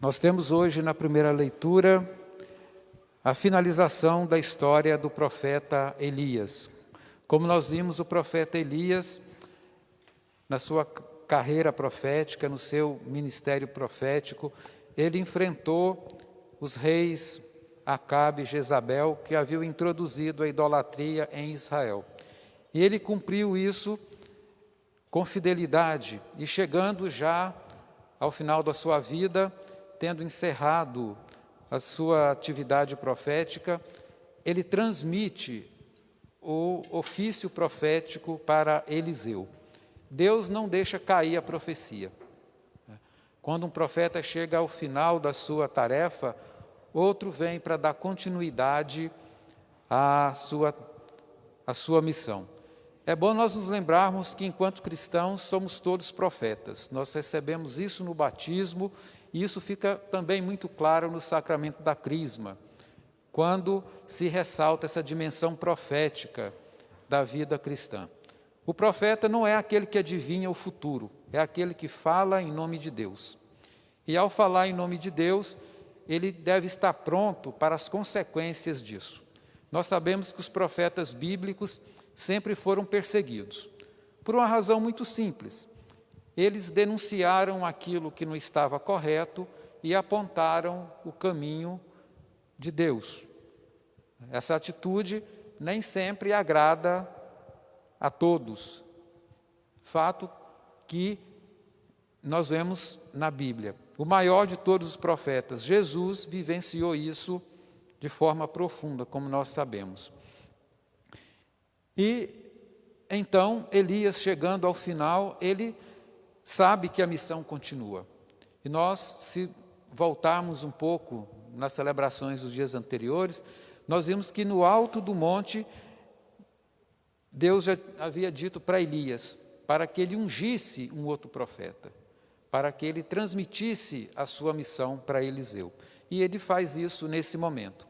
Nós temos hoje na primeira leitura a finalização da história do profeta Elias. Como nós vimos, o profeta Elias, na sua carreira profética, no seu ministério profético, ele enfrentou os reis Acabe e Jezabel, que haviam introduzido a idolatria em Israel. E ele cumpriu isso com fidelidade, e chegando já ao final da sua vida, tendo encerrado a sua atividade profética, ele transmite o ofício profético para Eliseu. Deus não deixa cair a profecia. Quando um profeta chega ao final da sua tarefa, outro vem para dar continuidade à sua missão. É bom nós nos lembrarmos que, enquanto cristãos, somos todos profetas. Nós recebemos isso no batismo, e isso fica também muito claro no sacramento da crisma, quando se ressalta essa dimensão profética da vida cristã. O profeta não é aquele que adivinha o futuro, é aquele que fala em nome de Deus. E ao falar em nome de Deus, ele deve estar pronto para as consequências disso. Nós sabemos que os profetas bíblicos sempre foram perseguidos, por uma razão muito simples. Eles denunciaram aquilo que não estava correto e apontaram o caminho de Deus. Essa atitude nem sempre agrada a todos. Fato que nós vemos na Bíblia. O maior de todos os profetas, Jesus, vivenciou isso de forma profunda, como nós sabemos. E então Elias, chegando ao final, ele sabe que a missão continua. E nós, se voltarmos um pouco nas celebrações dos dias anteriores, nós vimos que no alto do monte, Deus já havia dito para Elias, para que ele ungisse um outro profeta, para que ele transmitisse a sua missão para Eliseu. E ele faz isso nesse momento,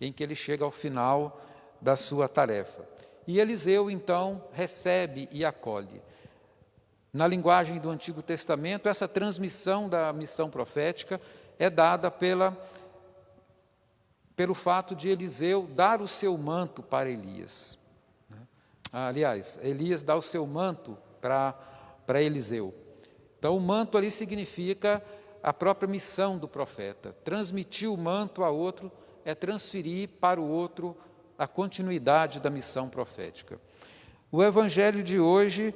em que ele chega ao final da sua tarefa. E Eliseu, então, recebe e acolhe. Na linguagem do Antigo Testamento, essa transmissão da missão profética é dada pelo fato de Eliseu dar o seu manto para Elias. Aliás, Elias dá o seu manto para Eliseu. Então, o manto ali significa a própria missão do profeta. Transmitir o manto a outro é transferir para o outro a continuidade da missão profética. O evangelho de hoje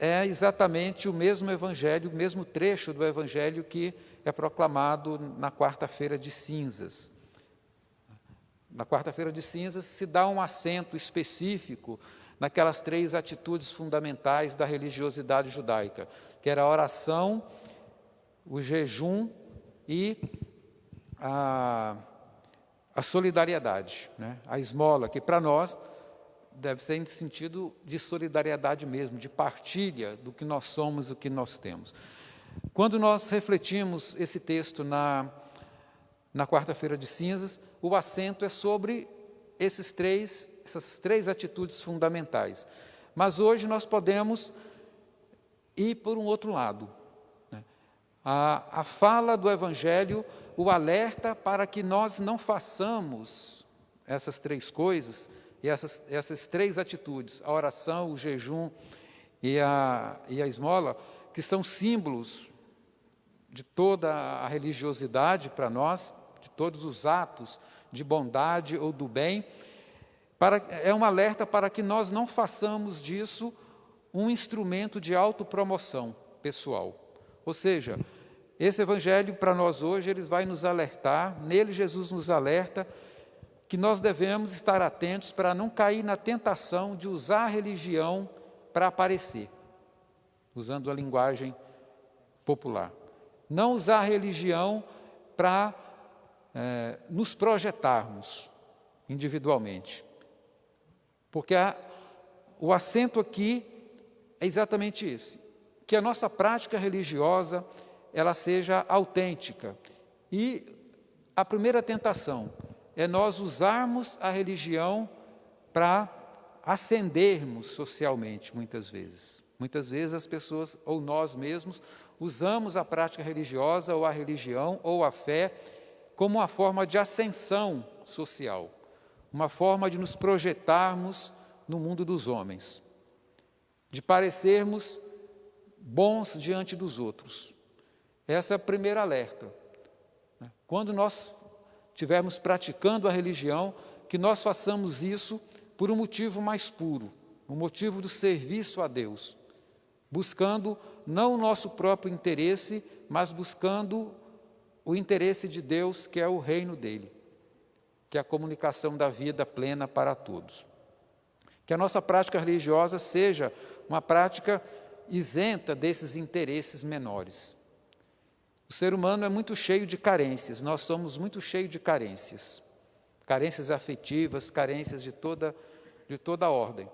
é exatamente o mesmo evangelho, o mesmo trecho do evangelho que é proclamado na quarta-feira de cinzas. Na quarta-feira de cinzas se dá um acento específico naquelas 3 atitudes fundamentais da religiosidade judaica, que era a oração, o jejum e a solidariedade, né? A esmola, que para nós deve ser em sentido de solidariedade mesmo, de partilha do que nós somos e do que nós temos. Quando nós refletimos esse texto na quarta-feira de cinzas, o acento é sobre essas três atitudes fundamentais. Mas hoje nós podemos ir por um outro lado, né? A fala do Evangelho, o alerta para que nós não façamos essas 3 coisas, e essas 3 atitudes, a oração, o jejum e a esmola, que são símbolos de toda a religiosidade para nós, de todos os atos de bondade ou do bem, é um alerta para que nós não façamos disso um instrumento de autopromoção pessoal. Ou seja, esse evangelho para nós hoje, ele vai nos alertar, nele Jesus nos alerta, que nós devemos estar atentos para não cair na tentação de usar a religião para aparecer, usando a linguagem popular. Não usar a religião para nos projetarmos individualmente. Porque o acento aqui é exatamente esse, que a nossa prática religiosa ela seja autêntica. E a primeira tentação é nós usarmos a religião para ascendermos socialmente, muitas vezes. Muitas vezes as pessoas, ou nós mesmos, usamos a prática religiosa ou a religião ou a fé como uma forma de ascensão social, uma forma de nos projetarmos no mundo dos homens, de parecermos bons diante dos outros. Essa é a primeira alerta. Quando nós estivermos praticando a religião, que nós façamos isso por um motivo mais puro, o motivo do serviço a Deus, buscando não o nosso próprio interesse, mas buscando o interesse de Deus, que é o reino dele, que é a comunicação da vida plena para todos. Que a nossa prática religiosa seja uma prática isenta desses interesses menores. O ser humano é muito cheio de carências, nós somos muito cheios de carências, carências afetivas, carências de toda ordem.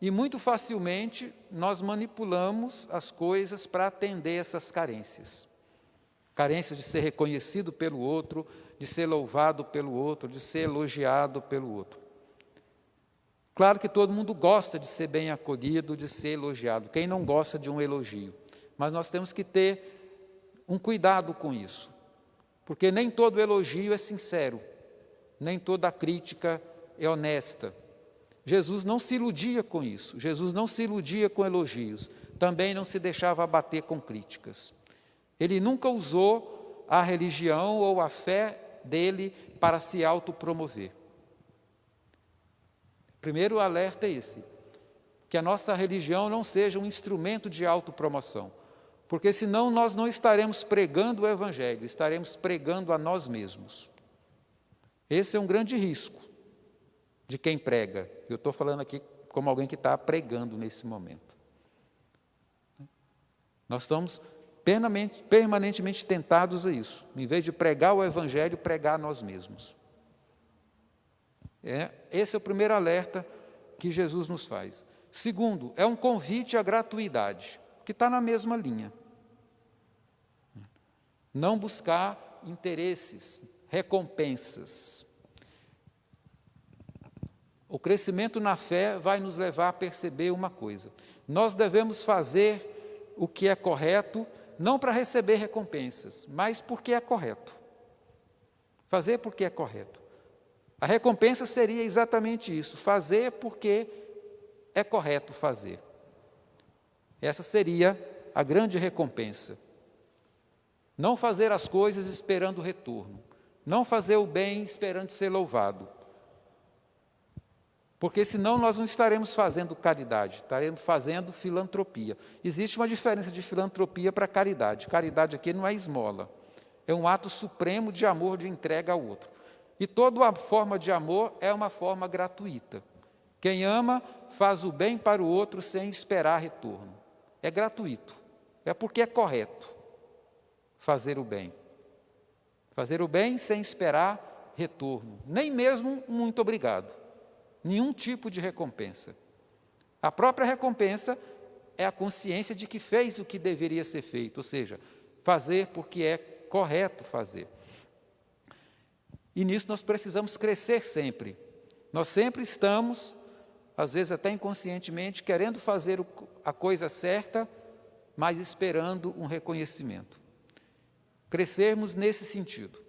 E muito facilmente nós manipulamos as coisas para atender essas carências. Carências de ser reconhecido pelo outro, de ser louvado pelo outro, de ser elogiado pelo outro. Claro que todo mundo gosta de ser bem acolhido, de ser elogiado. Quem não gosta de um elogio? Mas nós temos que ter um cuidado com isso. Porque nem todo elogio é sincero, nem toda crítica é honesta. Jesus não se iludia com isso, Jesus não se iludia com elogios, também não se deixava abater com críticas. Ele nunca usou a religião ou a fé dele para se autopromover. Primeiro alerta é esse, que a nossa religião não seja um instrumento de autopromoção, porque senão nós não estaremos pregando o Evangelho, estaremos pregando a nós mesmos. Esse é um grande risco de quem prega. Eu estou falando aqui como alguém que está pregando nesse momento. Nós estamos permanentemente tentados a isso. Em vez de pregar o Evangelho, pregar a nós mesmos. Esse é o primeiro alerta que Jesus nos faz. Segundo, é um convite à gratuidade, que está na mesma linha. Não buscar interesses, recompensas. O crescimento na fé vai nos levar a perceber uma coisa. Nós devemos fazer o que é correto, não para receber recompensas, mas porque é correto. Fazer porque é correto. A recompensa seria exatamente isso, fazer porque é correto fazer. Essa seria a grande recompensa. Não fazer as coisas esperando retorno. Não fazer o bem esperando ser louvado. Porque senão nós não estaremos fazendo caridade, estaremos fazendo filantropia. Existe uma diferença de filantropia para caridade. Caridade aqui não é esmola, é um ato supremo de amor, de entrega ao outro. E toda forma de amor é uma forma gratuita. Quem ama faz o bem para o outro sem esperar retorno. É gratuito, é porque é correto fazer o bem. Fazer o bem sem esperar retorno, nem mesmo um muito obrigado. Nenhum tipo de recompensa. A própria recompensa é a consciência de que fez o que deveria ser feito, ou seja, fazer porque é correto fazer. E nisso nós precisamos crescer sempre. Nós sempre estamos, às vezes até inconscientemente, querendo fazer a coisa certa, mas esperando um reconhecimento. Crescermos nesse sentido.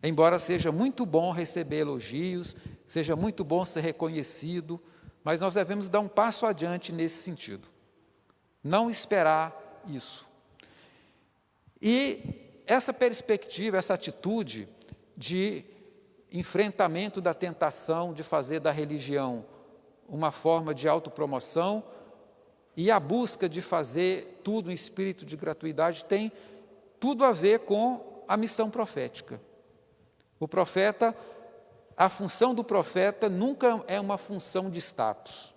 Embora seja muito bom receber elogios, seja muito bom ser reconhecido, mas nós devemos dar um passo adiante nesse sentido. Não esperar isso. E essa perspectiva, essa atitude de enfrentamento da tentação de fazer da religião uma forma de autopromoção e a busca de fazer tudo em espírito de gratuidade tem tudo a ver com a missão profética. O profeta, a função do profeta nunca é uma função de status.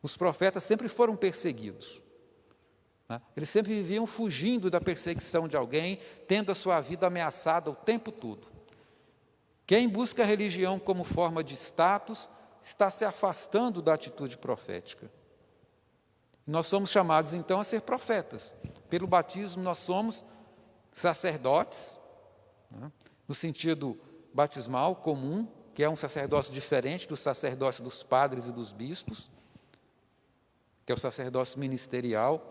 Os profetas sempre foram perseguidos. Eles sempre viviam fugindo da perseguição de alguém, tendo a sua vida ameaçada o tempo todo. Quem busca a religião como forma de status, está se afastando da atitude profética. Nós somos chamados então a ser profetas. Pelo batismo nós somos sacerdotes, no sentido batismal comum, que é um sacerdócio diferente do sacerdócio dos padres e dos bispos, que é o sacerdócio ministerial.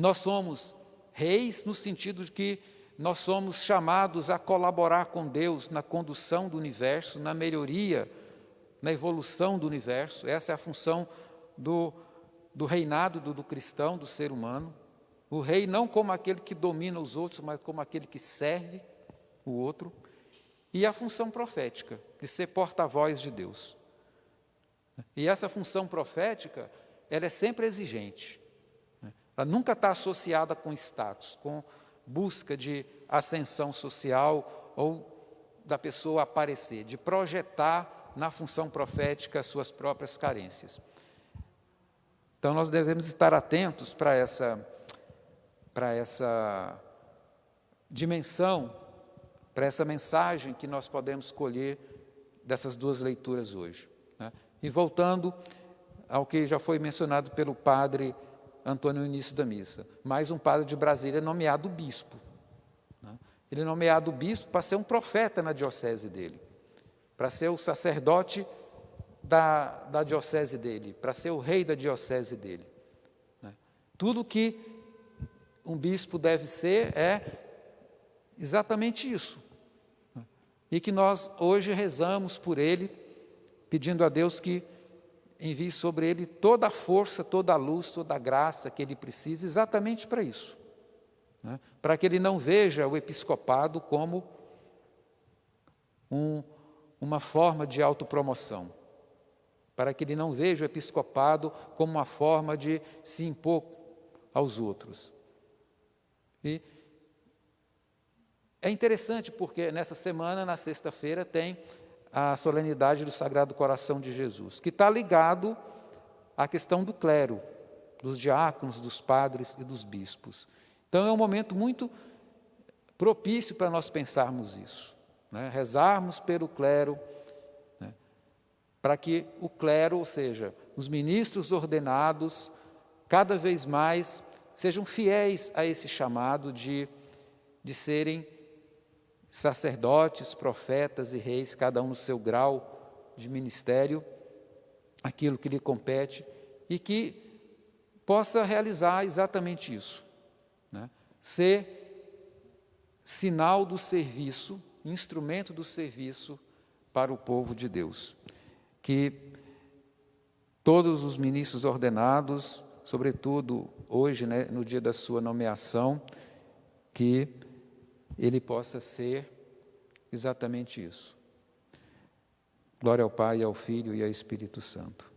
Nós somos reis no sentido de que nós somos chamados a colaborar com Deus na condução do universo, na melhoria, na evolução do universo. Essa é a função do reinado do cristão, do ser humano. O rei não como aquele que domina os outros, mas como aquele que serve o outro. E a função profética, de ser porta-voz de Deus. E essa função profética, ela é sempre exigente. Ela nunca está associada com status, com busca de ascensão social ou da pessoa aparecer, de projetar na função profética as suas próprias carências. Então nós devemos estar atentos para essa dimensão, para essa mensagem que nós podemos colher dessas duas leituras hoje, né? E voltando ao que já foi mencionado pelo padre Antônio no início da missa, mais um padre de Brasília nomeado bispo, né? Ele é nomeado bispo para ser um profeta na diocese dele, para ser o sacerdote da diocese dele, para ser o rei da diocese dele, né? Tudo que um bispo deve ser é exatamente isso, né? E que nós hoje rezamos por ele, pedindo a Deus que envie sobre ele toda a força, toda a luz, toda a graça que ele precisa, exatamente para isso, né? Para que ele não veja o episcopado como uma forma de autopromoção, para que ele não veja o episcopado como uma forma de se impor aos outros. E é interessante porque nessa semana, na sexta-feira, tem a solenidade do Sagrado Coração de Jesus, que está ligado à questão do clero, dos diáconos, dos padres e dos bispos. Então é um momento muito propício para nós pensarmos isso, né? Rezarmos pelo clero, né? Para que o clero, ou seja, os ministros ordenados, cada vez mais sejam fiéis a esse chamado de serem sacerdotes, profetas e reis, cada um no seu grau de ministério, aquilo que lhe compete, e que possa realizar exatamente isso, né? Ser sinal do serviço, instrumento do serviço para o povo de Deus. Que todos os ministros ordenados, sobretudo hoje, né, no dia da sua nomeação, que ele possa ser exatamente isso. Glória ao Pai, ao Filho e ao Espírito Santo.